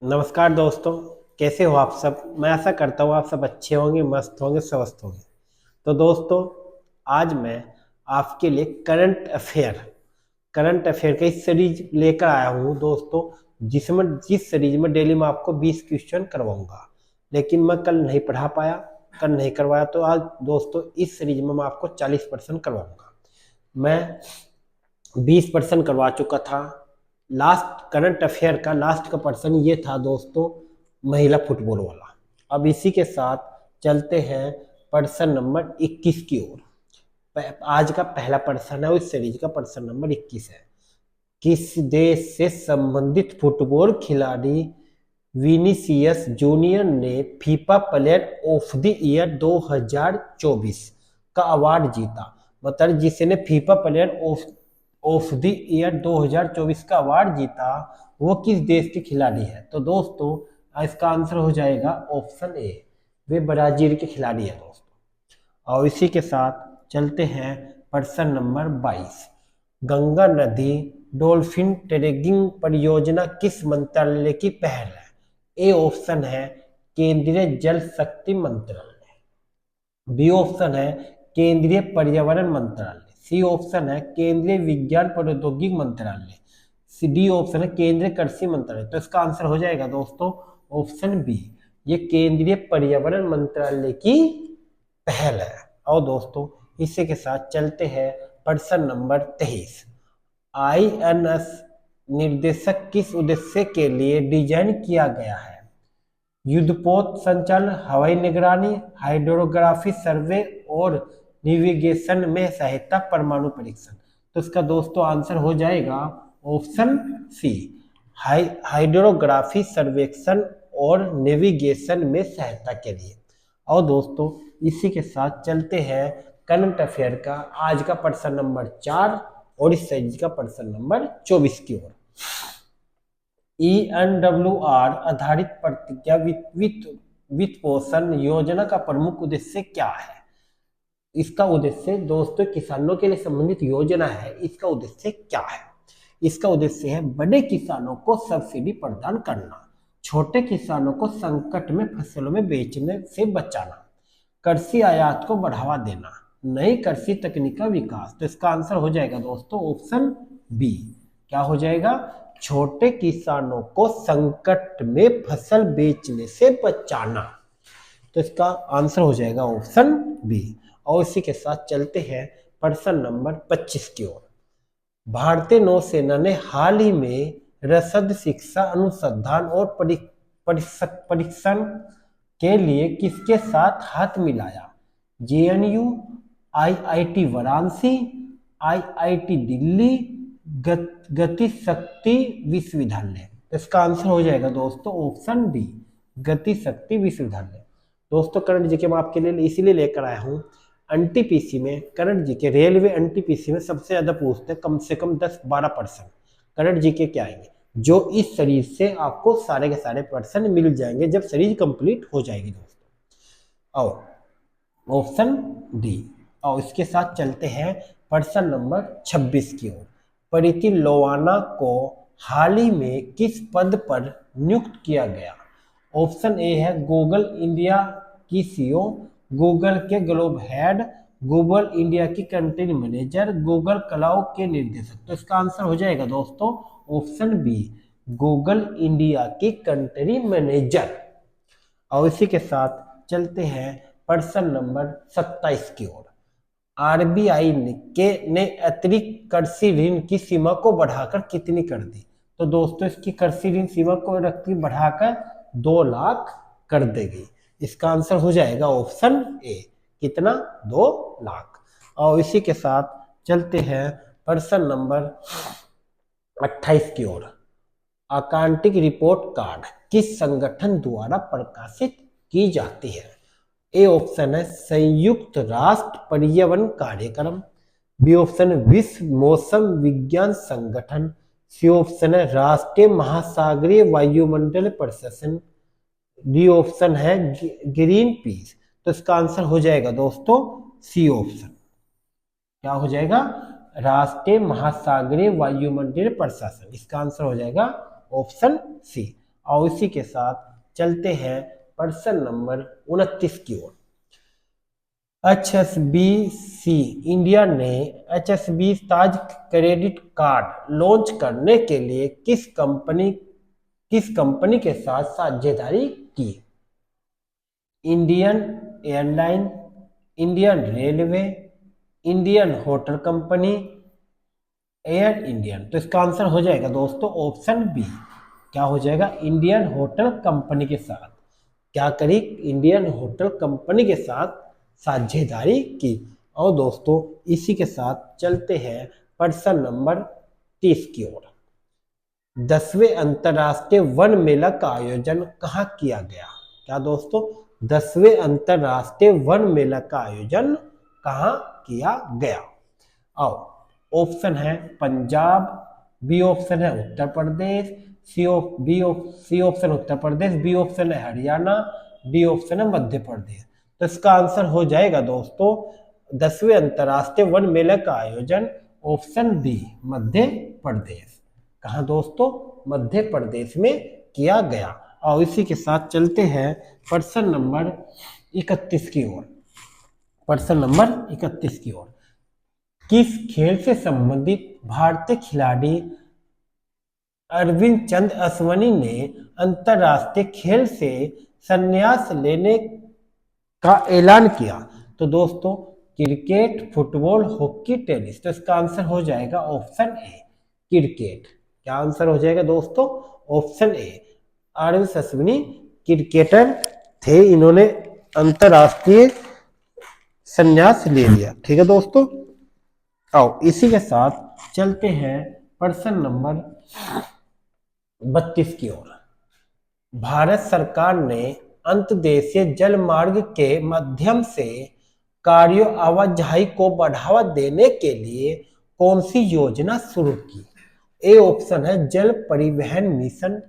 नमस्कार दोस्तों। कैसे हो आप सब। मैं आशा करता हूँ आप सब अच्छे होंगे, मस्त होंगे, स्वस्थ होंगे। तो दोस्तों, आज मैं आपके लिए करंट अफेयर का एक सीरीज लेकर आया हूँ दोस्तों, जिस सीरीज में डेली मैं आपको 20 क्वेश्चन करवाऊंगा। लेकिन मैं कल नहीं पढ़ा पाया, कल नहीं करवाया, तो आज दोस्तों इस सीरीज में मैं आपको 40% करवाऊंगा। मैं 20% करवा चुका था। लास्ट करंट अफेयर का लास्ट का पर्सन ये था दोस्तों, महिला फुटबॉल वाला। अब इसी के साथ चलते हैं पर्सन नंबर 21 की ओर। आज का पहला पर्सन है, उस सीरीज का पर्सन नंबर 21 है। किस देश से संबंधित फुटबॉल खिलाड़ी विनीसियस जूनियर ने FIFA player of the year 2024 का अवार्ड जीता। मतलब जिसने FIFA player of the year 2024 का अवार्ड जीता, वो किस देश के खिलाड़ी है। तो दोस्तों, इसका आंसर हो जाएगा ऑप्शन ए, वे ब्राजील के खिलाड़ी है दोस्तों। और इसी के साथ चलते हैं पर्सन नंबर 22। गंगा नदी डॉल्फिन ट्रैकिंग परियोजना किस मंत्रालय की पहल है। ए ऑप्शन है केंद्रीय जल शक्ति मंत्रालय, बी ऑप्शन है केंद्रीय पर्यावरण मंत्रालय, सी ऑप्शन है केंद्रीय विज्ञान प्रौद्योगिकी मंत्रालय, सी डी ऑप्शन है केंद्रीय कृषि मंत्रालय। तो इसका आंसर हो जाएगा दोस्तों ऑप्शन बी, ये केंद्रीय पर्यावरण मंत्रालय की पहल है। और दोस्तों, इसी के साथ चलते हैं पर्सन नंबर 23। आईएनएस निर्देशक किस उद्देश्य के लिए डिजाइन किया गया है। युद्धपोत संचालन, हवाई निगरानी, हाइड्रोग्राफी सर्वे और नेविगेशन में सहायता, परमाणु परीक्षण। तो इसका दोस्तों आंसर हो जाएगा ऑप्शन सी, हाइड्रोग्राफी सर्वेक्षण और नेविगेशन में सहायता के लिए। और दोस्तों, इसी के साथ चलते हैं करंट अफेयर का आज का पर्सन नंबर 4 और इस सीरीज का पर्सन नंबर 24 की ओर। ENWR आधारित प्रतिज्ञा वित्त पोषण योजना का प्रमुख उद्देश्य क्या है। इसका उद्देश्य दोस्तों किसानों के लिए संबंधित योजना है। इसका उद्देश्य क्या है। इसका उद्देश्य है बड़े किसानों को सब्सिडी प्रदान करना, छोटे किसानों को संकट में फसलों में बेचने से बचाना, कृषि आयात को बढ़ावा देना, नई कृषि तकनीक का विकास। तो इसका आंसर हो जाएगा दोस्तों ऑप्शन बी, क्या हो जाएगा, छोटे किसानों को संकट में फसल बेचने से बचाना। तो इसका आंसर हो जाएगा ऑप्शन बी। और इसी के साथ चलते हैं पर्सन नंबर 25 की ओर। भारतीय नौसेना ने हाल ही में रसद शिक्षा अनुसंधान और परीक्षण के लिए किसके साथ हाथ मिलाया। JNU, IIT Varanasi, IIT Delhi, गति शक्ति विश्वविद्यालय। इसका आंसर हो जाएगा दोस्तों ऑप्शन डी, गति शक्ति विश्वविद्यालय। दोस्तों, करंट जीके मैं आपके लिए इसीलिए लेकर आया हूँ। एनटीपीसी में करंट जीके, रेलवे एनटीपीसी में सबसे ज्यादा पूछते हैं, कम से कम 10-12% करंट जीके के आएंगे, जो इस सीरीज से आपको सारे के सारे पर्सन मिल जाएंगे जब सीरीज कंप्लीट हो जाएगी दोस्तों। और ऑप्शन डी। और इसके साथ चलते हैं पर्सन नंबर 26 की ओर। प्रीति लोवाना को हाल ही में किस पद पर नियुक्त किया गया। ऑप्शन ए है गूगल इंडिया की सीईओ, गूगल के ग्लोबल हेड, गूगल इंडिया की कंट्री मैनेजर, गूगल क्लाउड के निर्देशक। तो इसका आंसर हो जाएगा दोस्तों ऑप्शन बी, गूगल इंडिया की कंट्री मैनेजर। और इसी के साथ चलते हैं पर्सन नंबर 27 की ओर। आरबीआई ने अतिरिक्त कृषि ऋण की सीमा को बढ़ाकर कितनी कर दी। तो दोस्तों, इसकी कृषि ऋण सीमा को रखी बढ़ाकर 2 लाख कर देगी। इसका आंसर हो जाएगा ऑप्शन ए, कितना, 2 लाख। और इसी के साथ चलते हैं पर्सन नंबर 28 की ओर। अकाउंटिंग रिपोर्ट कार्ड किस संगठन द्वारा प्रकाशित की जाती है। ए ऑप्शन है संयुक्त राष्ट्र पर्यावरण कार्यक्रम, बी ऑप्शन है विश्व मौसम विज्ञान संगठन, सी ऑप्शन है राष्ट्रीय महासागरीय वायुमंडल प्रशासन, डी ऑप्शन है ग्रीन पीस। तो इसका आंसर हो जाएगा दोस्तों सी ऑप्शन, क्या हो जाएगा, राष्ट्रीय महासागरीय वायुमंडल प्रशासन। इसका आंसर हो जाएगा ऑप्शन सी। और इसी के साथ चलते हैं प्रश्न नंबर 29 की ओर। HSBC इंडिया ने HSBC ताज क्रेडिट कार्ड लॉन्च करने के लिए किस कंपनी के साथ साझेदारी की? Indian airline, Indian railway, Indian hotel company, air Indian. तो इसका आंसर हो जाएगा दोस्तों ऑप्शन बी। क्या हो जाएगा? इंडियन होटल कंपनी के साथ क्या करी? इंडियन होटल कंपनी के साथ साझेदारी की। और दोस्तों इसी के साथ चलते हैं प्रश्न नंबर 30 की ओर। 10वें अंतर्राष्ट्रीय वन मेला का आयोजन कहाँ किया गया? क्या दोस्तों? 10वें अंतर्राष्ट्रीय वन मेला का आयोजन कहाँ किया गया? आओ ऑप्शन है पंजाब, बी ऑप्शन है Uttar Pradesh, C option Uttar Pradesh, B option है हरियाणा, डी ऑप्शन है मध्य प्रदेश। तो इसका आंसर हो जाएगा दोस्तों 10वें अंतर्राष्ट्रीय वन मेले का आयोजन ऑप्शन डी मध्य प्रदेश। कहाँ दोस्तों? मध्य प्रदेश में किया गया। और इसी के साथ चलते हैं प्रश्न नंबर 31 की ओर। प्रश्न नंबर 31 की ओर। किस खेल से संबंधित भारतीय खिलाड़ी अरविंद चंद अश्विनी ने अंतर्राष्ट्रीय खेल से संन्यास लेने का ऐलान किया? तो दोस्तों क्रिकेट, फुटबॉल, हॉकी, टेनिस। तो इसका आंसर हो जाएगा ऑप्शन ए क्रिकेट। क्या आंसर हो जाएगा दोस्तों? Option A. Arvind Ashwini cricketer थे, इन्होंने अंतर्राष्ट्रीय संन्यास ले लिया। ठीक है दोस्तों। आओ इसी के साथ चलते हैं प्रश्न नंबर 32 की ओर। भारत सरकार ने अंतर्देशीय जल मार्ग के माध्यम से कार्यो आवाजाही को बढ़ावा देने के लिए कौन सी योजना शुरू की? ए ऑप्शन है जल परिवहन मिशन,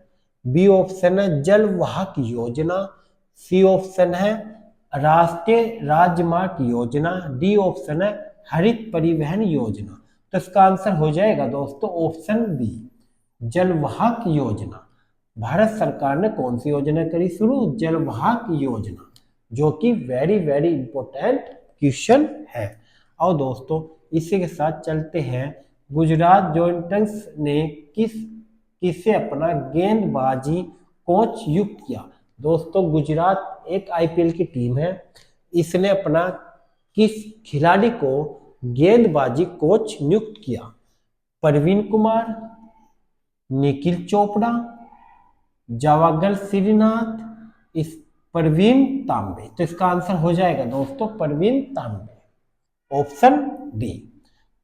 बी ऑप्शन है जल वाहक योजना, सी ऑप्शन है राष्ट्रीय राजमार्ग योजना, डी ऑप्शन है हरित परिवहन योजना। तो इसका आंसर हो जाएगा दोस्तों ऑप्शन बी जलवाहक योजना। भारत सरकार ने कौन सी योजना करी शुरू? जलवाहक योजना, जो कि वेरी वेरी इंपॉर्टेंट क्वेश्चन है। और दोस्तों इसी के साथ चलते हैं गुजरात जायंट्स ने किसे अपना गेंदबाजी कोच नियुक्त किया? दोस्तों गुजरात एक आईपीएल की टीम है, इसने अपना किस खिलाड़ी को गेंदबाजी कोच नियुक्त किया? परवीन कुमार, निखिल चोपड़ा, जवागल श्रीनाथ, इस परवीन तांबे। तो इसका आंसर हो जाएगा दोस्तों परवीन तांबे, ऑप्शन डी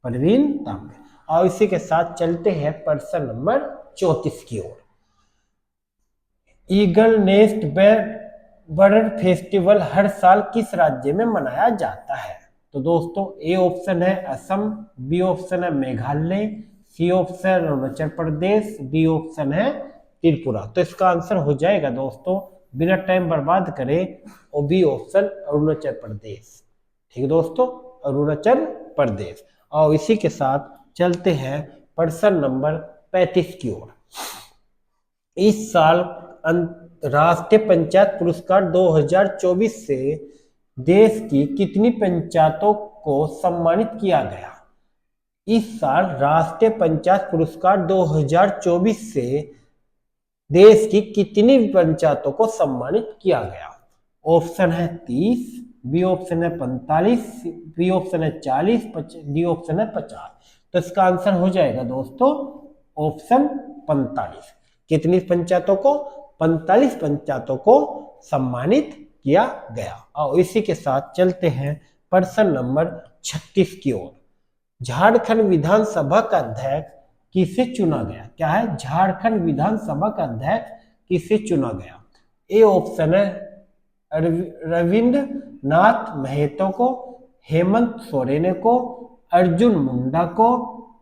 परवीन तांबे। और इसी के साथ चलते हैं प्रश्न नंबर 34 की ओर। ईगल नेस्ट बर्ड फेस्टिवल हर साल किस राज्य में मनाया जाता है? तो दोस्तों ए ऑप्शन है असम, बी ऑप्शन है मेघालय, सी ऑप्शन है अरुणाचल प्रदेश, डी ऑप्शन है त्रिपुरा। तो इसका आंसर हो जाएगा दोस्तों बिना टाइम बर्बाद करे और बी ऑप्शन अरुणाचल प्रदेश। ठीक है दोस्तों, अरुणाचल प्रदेश। और इसी के साथ चलते हैं प्रश्न नंबर 35 की ओर। इस साल राष्ट्रीय पंचायत पुरस्कार 2024 से देश की कितनी पंचायतों को सम्मानित किया गया? इस साल राष्ट्रीय पंचायत पुरस्कार 2024 से देश की कितनी पंचायतों को सम्मानित किया गया? ऑप्शन है 30, बी ऑप्शन है 45, बी ऑप्शन है 40, डी ऑप्शन है 50। तो इसका आंसर हो जाएगा दोस्तों ऑप्शन 45। कितनी पंचायतों को? 45 पंचायतों को सम्मानित किया गया। और इसी के साथ चलते हैं प्रश्न नंबर 36 की ओर। झारखंड विधानसभा का अध्यक्ष किसे चुना गया? क्या है? झारखंड विधानसभा का अध्यक्ष किसे चुना गया? ए ऑप्शन है रविंद्र नाथ महतो को, हेमंत सोरेन को, अर्जुन मुंडा को,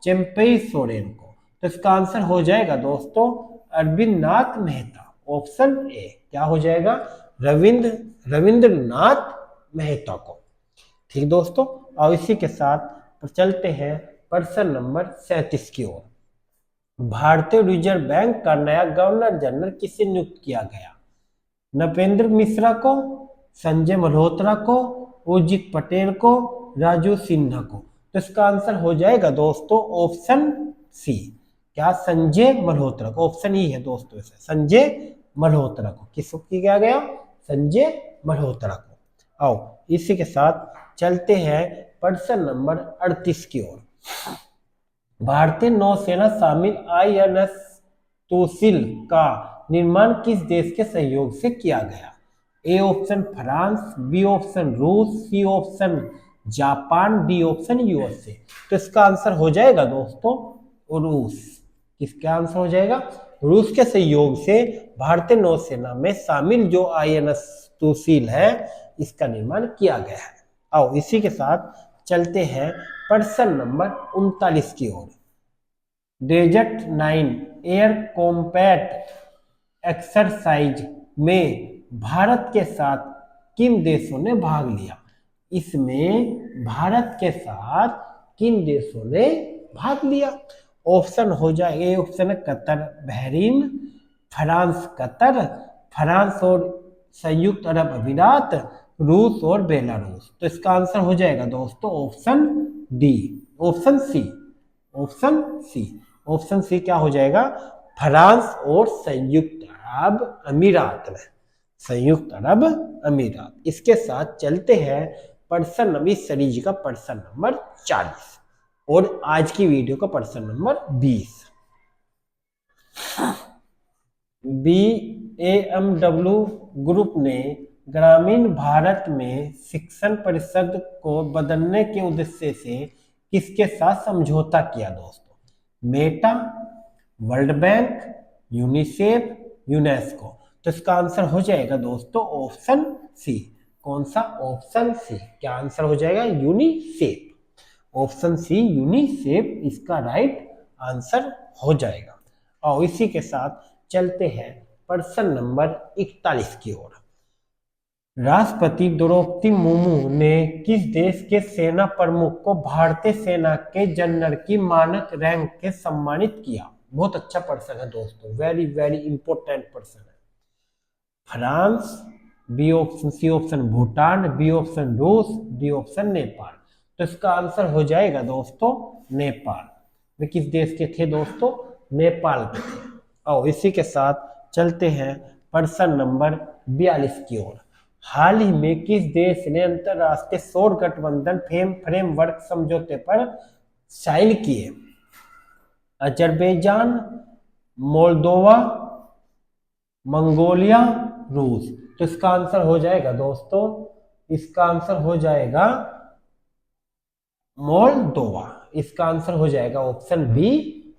चंपई सोरेन को। तो इसका आंसर हो जाएगा दोस्तों अरविंद नाथ मेहता, ऑप्शन ए। क्या हो जाएगा? रविंद्रनाथ मेहता को। ठीक दोस्तों, और इसी के साथ चलते हैं प्रश्न नंबर 37 की ओर। भारतीय रिजर्व बैंक का नया गवर्नर जनरल किसे नियुक्त किया गया? नपेंद्र मिश्रा को, संजय मल्होत्रा को, उर्जित पटेल को, राजू सिन्हा को। तो इसका आंसर हो जाएगा दोस्तों ऑप्शन सी। क्या? संजय मल्होत्रा को। ऑप्शन ई है दोस्तों इसे, संजय मल्होत्रा को। किसको किया गया? संजय मल्होत्रा को। आओ इसी के साथ चलते हैं प्रश्न नंबर 38 की ओर। भारतीय नौसेना शामिल INS तोसिल का निर्माण किस देश के सहयोग से किया गया? A option France, B option रूस, C option Japan, D option USA। तो इसका आंसर हो जाएगा दोस्तों रूस। किसका आंसर हो जाएगा? रूस के सहयोग से भारतीय नौसेना में शामिल जो INS तोसिल है इसका निर्माण किया गया है। आओ इसी के साथ चलते हैं प्रश्न नंबर 39 की ओर। डेजर्ट 9 एयर कॉम्बैट एक्सरसाइज में भारत के साथ किन देशों ने भाग लिया? इसमें भारत के साथ किन देशों ने भाग लिया? ऑप्शन हो जाए, ए ऑप्शन है Qatar Bahrain, France Qatar, France और संयुक्त अरब अमीरात, रूस और बेलारूस। तो इसका आंसर हो जाएगा दोस्तों option D, option C. Option C, option C क्या हो जाएगा? फ्रांस और संयुक्त अरब अमीरात में, संयुक्त अरब अमीरात। इसके साथ चलते हैं प्रश्न नंबर सीरीज का प्रश्न नंबर 40 और आज की वीडियो का प्रश्न नंबर 20। BAMW ग्रुप ने ग्रामीण भारत में शिक्षण परिषद को बदलने के उद्देश्य से किसके साथ समझौता किया दोस्तों? Meta, world bank, UNICEF, UNESCO. तो इसका आंसर हो जाएगा दोस्तों ऑप्शन सी। कौन सा? Option C. क्या आंसर हो जाएगा? यूनिसेफ। ऑप्शन सी यूनिसेफ इसका राइट आंसर हो जाएगा। और इसी के साथ चलते हैं प्रश्न नंबर 41 की ओर। राष्ट्रपति द्रौपदी मुर्मू ने किस देश के सेना प्रमुख को भारतीय सेना के जनरल की मानक रैंक के सम्मानित किया? बहुत अच्छा प्रश्न है दोस्तों, वेरी वेरी इंपॉर्टेंट प्रश्न है। France, B option, C option Bhutan, B option Russia, D option Nepal. तो इसका आंसर हो जाएगा दोस्तों नेपाल। वे किस देश के थे दोस्तों? नेपाल के थे। और इसी के साथ चलते हैं प्रश्न नंबर 42 की ओर। हाल ही में किस देश ने अंतरराष्ट्रीय सौर गठबंधन फ्रेमवर्क समझौते पर साइन किए? अजरबैजान, मोल्दोवा, मंगोलिया, रूस। तो इसका आंसर हो जाएगा दोस्तों, इसका आंसर हो जाएगा मोल्दोवा। इसका आंसर हो जाएगा ऑप्शन बी,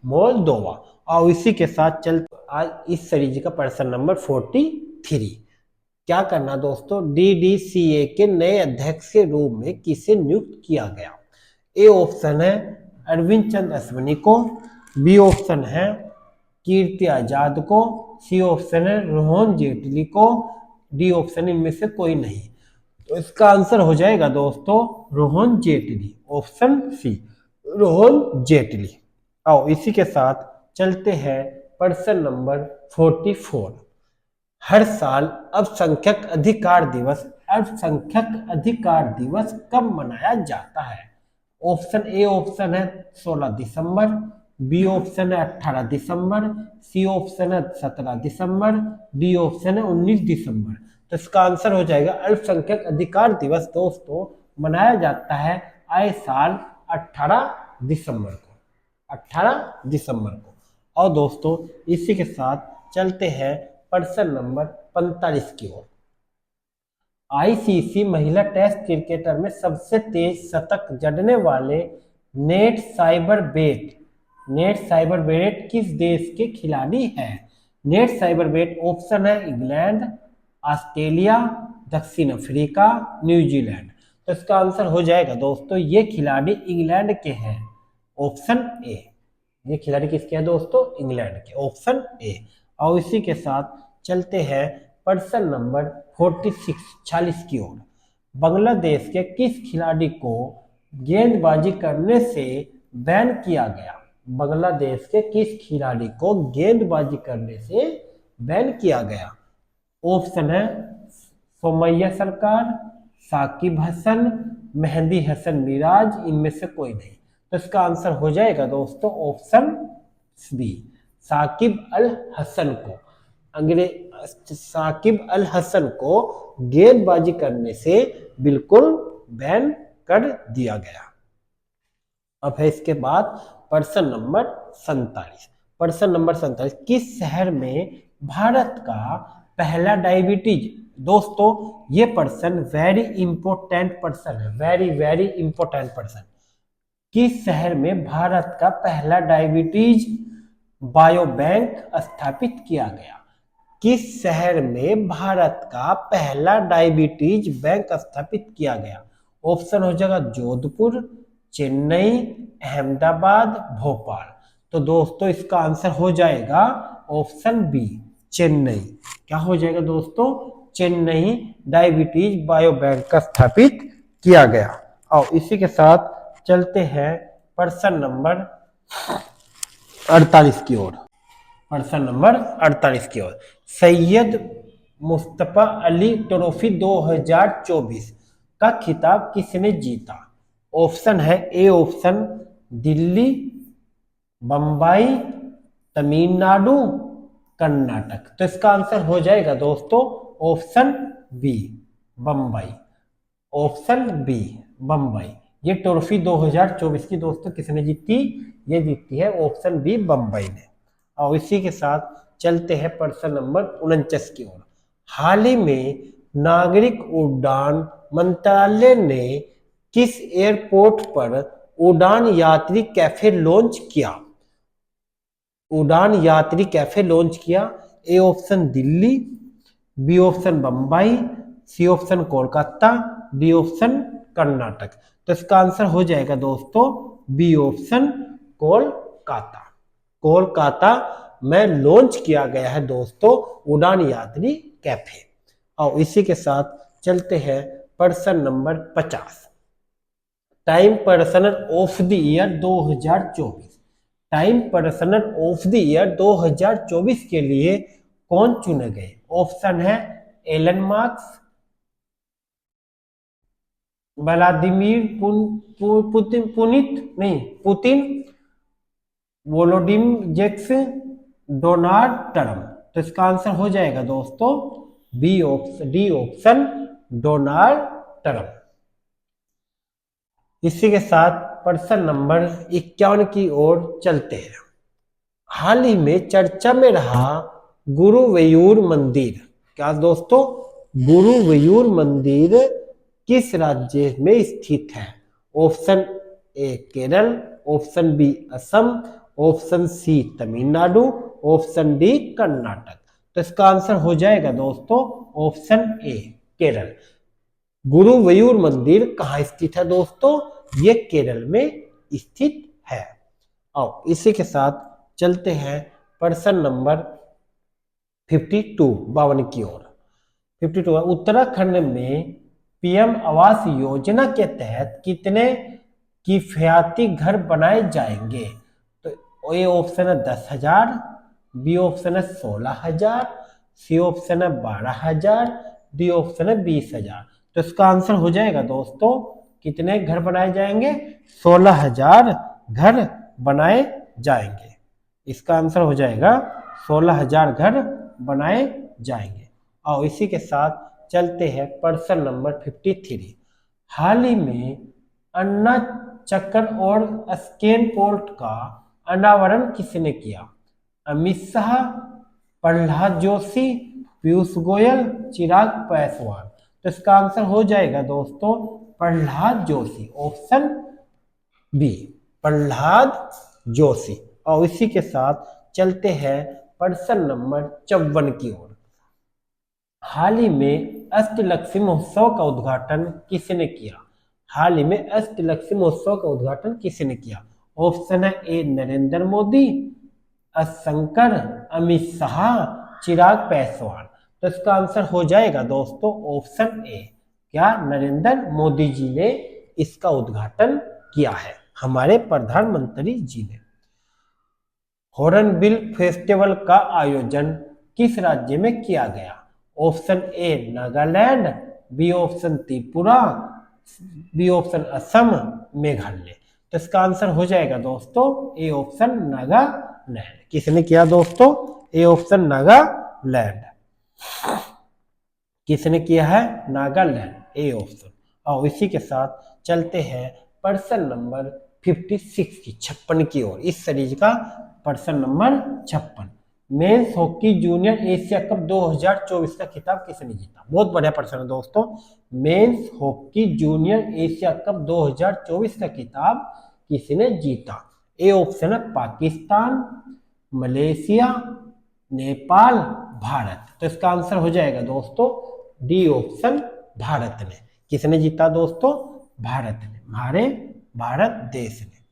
मोल्दोवा। और इसी के साथ चलते आज इस सीरीज का प्रश्न नंबर 43। क्या करना दोस्तों? DDCA के नए अध्यक्ष के रूप में किसे नियुक्त किया गया? ए ऑप्शन है अरविंद चंद्र अश्विनी को, बी ऑप्शन है कीर्ति आजाद को, सी ऑप्शन है रोहन जेटली को, डी ऑप्शन इनमें से कोई नहीं। तो इसका आंसर हो जाएगा दोस्तों रोहन जेटली, ऑप्शन सी, रोहन जेटली। आओ इसी के साथ चलते हैं प्रश्न नंबर 44। हर साल अल्पसंख्यक अधिकार दिवस कब मनाया जाता है? ऑप्शन ए ऑप्शन है 16 दिसंबर, बी ऑप्शन है 18 दिसंबर, सी ऑप्शन है 17 दिसंबर, डी ऑप्शन है 19 दिसंबर। तो इसका आंसर हो जाएगा अल्पसंख्यक अधिकार दिवस दोस्तों मनाया जाता है आए साल 18 दिसंबर को, 18 दिसंबर को। और दोस्तों इसी के साथ चलते हैं प्रश्न नंबर 45 की ओर। ICC महिला टेस्ट क्रिकेटर में सबसे तेज शतक जड़ने वाले नेट साइबरबेट किस देश के खिलाड़ी हैं? नेट साइबरबेट ऑप्शन है इंग्लैंड, ऑस्ट्रेलिया, दक्षिण अफ्रीका, न्यूजीलैंड। तो इसका आंसर हो जाएगा दोस्तों ये खिलाड़ी इंग्लैंड के हैं, ऑप्शन ए। ये खिलाड़ी किसके हैं दोस्तों? इंग्लैंड के, ऑप्शन ए। और इसी के साथ चलते हैं प्रश्न नंबर 46 की ओर। बांग्लादेश के किस खिलाड़ी को गेंदबाजी करने से बैन किया गया? बांग्लादेश के किस खिलाड़ी को गेंदबाजी करने से बैन किया गया? ऑप्शन है सोमैया सरकार, साकिब हसन, मेहंदी हसन मिराज, इनमें से कोई नहीं। तो इसका आंसर हो जाएगा दोस्तों ऑप्शन बी, साकिब अल हसन को। अंग्रेज साकिब अल हसन को गेंदबाजी करने से बिल्कुल बैन कर दिया गया। अब है इसके बाद प्रश्न नंबर 47। प्रश्न नंबर 47, किस शहर में भारत का पहला डायबिटीज, दोस्तों ये प्रश्न वेरी इंपोर्टेंट प्रश्न है, वेरी वेरी इंपोर्टेंट प्रश्न। किस शहर में भारत का पहला डायबिटीज बायो बैंक स्थापित किया गया? किस शहर में भारत का पहला डायबिटीज बैंक स्थापित किया गया? ऑप्शन हो जाएगा जोधपुर, चेन्नई, अहमदाबाद, भोपाल। तो दोस्तों इसका आंसर हो जाएगा ऑप्शन बी, चेन्नई। क्या हो जाएगा दोस्तों? चेन्नई डायबिटीज बायो बैंक का स्थापित किया गया। और इसी के साथ चलते हैं प्रश्न नंबर 48 की ओर। प्रश्न नंबर 48 की ओर, सैयद मुस्तफा अली ट्रॉफी 2024 का खिताब किसने जीता? ऑप्शन है ए ऑप्शन दिल्ली, बंबई, तमिलनाडु, कर्नाटक। तो इसका आंसर हो जाएगा दोस्तों option B, Bombay. Option B, Bombay. ये ट्रॉफी 2024 की दोस्तों किसने जीती? ये जीती है ऑप्शन बी, बंबई ने। और इसी के साथ चलते हैं प्रश्न नंबर 49 की ओर। हाल ही में नागरिक उड्डयन मंत्रालय ने किस एयरपोर्ट पर उड़ान यात्री कैफे लॉन्च किया? उड़ान यात्री कैफे लॉन्च किया। A option Delhi, B option Bombay, C option Kolkata, D option Karnataka. तो इसका आंसर हो जाएगा दोस्तों बी ऑप्शन कोलकाता। कोलकाता में लॉन्च किया गया है दोस्तों उड़ान यात्री कैफे। और इसी के साथ चलते हैं प्रश्न नंबर 50, time personal of the year 2024। Time personal of the year 2024 के लिए कौन चुने गए? ऑप्शन है Elon Marks, Vladimir Putin, Volodymyr Zelensky, Donald Trump. तो इसका आंसर हो जाएगा दोस्तों डी ऑप्शन डोनाल्ड ट्रम्प। इसी के साथ प्रश्न नंबर 51 की ओर चलते हैं। हाल ही में चर्चा में रहा गुरुवायूर मंदिर, क्या दोस्तों? गुरुवायूर मंदिर किस राज्य में स्थित है? Option A Kerala, option B Assam, option C Tamil Nadu, option D Karnataka. तो इसका आंसर हो जाएगा दोस्तों ऑप्शन ए केरल। गुरुवायूर मंदिर कहाँ स्थित है दोस्तों? ये केरल में स्थित है। और इसी के साथ चलते हैं प्रश्न नंबर 52 की ओर। 52, उत्तराखंड में पीएम आवास योजना के तहत कितने किफायती घर बनाए जाएंगे? तो ए ऑप्शन है 10,000, बी ऑप्शन है 16,000, सी ऑप्शन है 12,000, डी ऑप्शन है 20,000। तो इसका आंसर हो जाएगा दोस्तों कितने घर बनाए जाएंगे? 16,000 घर बनाए जाएंगे। इसका आंसर हो जाएगा 16,000 घर बनाए जाएंगे। और इसी के साथ चलते हैं प्रश्न नंबर 53। हाल ही में अन्ना चक्र और स्कैन पोर्ट का अनावरण किसने किया? अमित शाह, प्रहलाद जोशी, पीयूष गोयल, चिराग पासवान। तो इसका आंसर हो जाएगा दोस्तों प्रहलाद जोशी, ऑप्शन बी, प्रहलाद जोशी। और इसी के साथ चलते हैं प्रश्न नंबर 54 की ओर। हाल ही में अष्टलक्ष्मी महोत्सव का उद्घाटन किसने किया? हाल ही में अष्टलक्ष्मी महोत्सव का उद्घाटन किसने किया? ऑप्शन है ए नरेंद्र मोदी, शंकर, अमित शाह, चिराग पासवान। तो इसका आंसर हो जाएगा दोस्तों ऑप्शन ए, क्या नरेंद्र मोदी जी ने इसका उद्घाटन किया है, हमारे प्रधानमंत्री जी ने। हॉर्नबिल फेस्टिवल का आयोजन किस राज्य में किया गया? Option A Nagaland, B option Tripura, B option Assam, Meghalaya. तो इसका आंसर हो जाएगा दोस्तों ए ऑप्शन नागालैंड। किसने किया दोस्तों? A option Nagaland. किसने किया है? Nagaland, A option. और इसी के साथ चलते हैं पर्सन नंबर 56 की 56 की ओर। इस सीरीज का person number 56, men's hockey junior Asia cup 2024 का खिताब किसने जीता? बहुत बढ़िया प्रश्न है दोस्तों। Men's hockey junior Asia cup 2024 का खिताब किसने जीता? ए ऑप्शन है पाकिस्तान, मलेशिया, नेपाल, भारत। तो इसका आंसर हो जाएगा दोस्तों डी ऑप्शन, भारत ने। किसने जीता दोस्तों? भारत ने, हमारे भारत देश ने।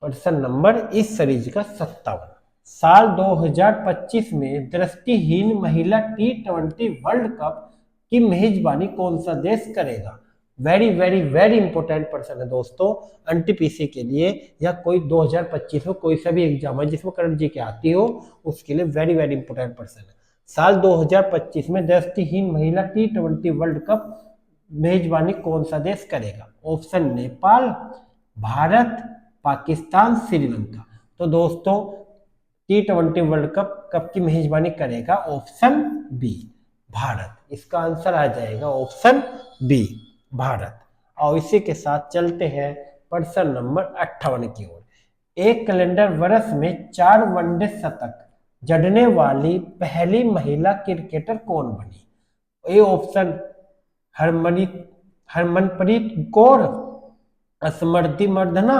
प्रश्न नंबर इस सीरीज का 57, साल 2025 में दृष्टिहीन महिला T20 वर्ल्ड कप की मेजबानी कौन सा देश करेगा? वेरी वेरी वेरी इंपॉर्टेंट प्रश्न है दोस्तों एनटीपीसी के लिए, या कोई 2025 में कोई सा भी एग्जाम है जिसमें करंट जी के आती हो उसके लिए वेरी वेरी इंपॉर्टेंट प्रश्न है। साल 2025 में दृष्टिहीन महिला T20 वर्ल्ड कप मेजबानी कौन सा देश करेगा? ऑप्शन नेपाल, भारत, पाकिस्तान, श्रीलंका। तो दोस्तों T20 वर्ल्ड कप कब की मेजबानी करेगा? Option B, Bharat. इसका आंसर आ जाएगा ऑप्शन बी, भारत। और इसी के साथ चलते हैं प्रश्न नंबर 58 की ओर। एक कैलेंडर वर्ष में 4 वनडे शतक जड़ने वाली पहली महिला क्रिकेटर कौन बनी? A option Harmanpreet Kaur, Smriti Mandhana,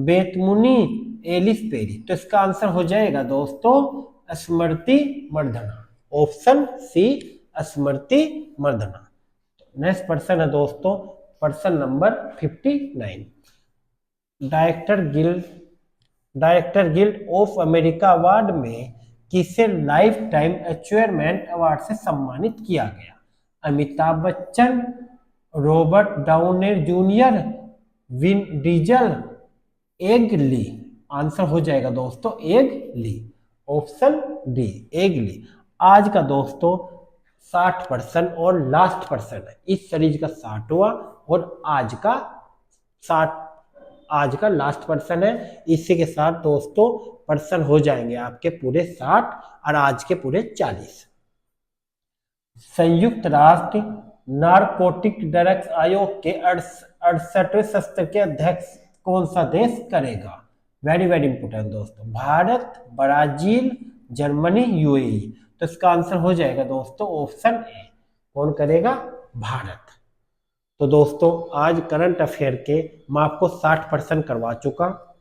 Beth Mooney, Ellyse Perry. तो इसका आंसर हो जाएगा दोस्तों Smriti Mandhana, option C Smriti Mandhana. Next person है दोस्तों person number 59, director guild of America award में किसे लाइफ टाइम अचीवमेंट अवार्ड से सम्मानित किया गया? Amitabh Bachchan, Robert Downey Junior, Vin Diesel, Ang Lee. Answer हो जाएगा दोस्तों Ang Lee, option D Ang Lee. आज का दोस्तों 60% और लास्ट पर्सन है। इस सीरीज का 60वां और आज का लास्ट पर्सन है। इसी के साथ दोस्तों पर्सन हो जाएंगे आपके पूरे 60 और आज के पूरे 40। संयुक्त राष्ट्र नारकोटिक ड्रग्स आयोग के 68वें सत्र के अध्यक्ष कौन सा देश करेगा? वेरी वेरी इंपोर्टेंट दोस्तों, भारत, ब्राजील, जर्मनी, यूएई। तो इसका आंसर हो जाएगा दोस्तों ऑप्शन ए, कौन करेगा? भारत। तो दोस्तों आज करंट अफेयर के मैं आपको 60% करवा चुका,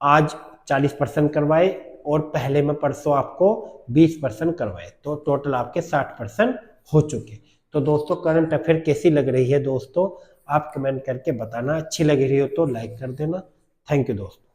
आज 40% करवाए और पहले में परसों आपको 20% करवाए, तो टोटल आपके 60% हो चुके। तो दोस्तों करंट अफेयर कैसी लग रही है दोस्तों आप कमेंट करके बताना, अच्छी लग रही हो तो लाइक कर देना। थैंक यू दोस्तों।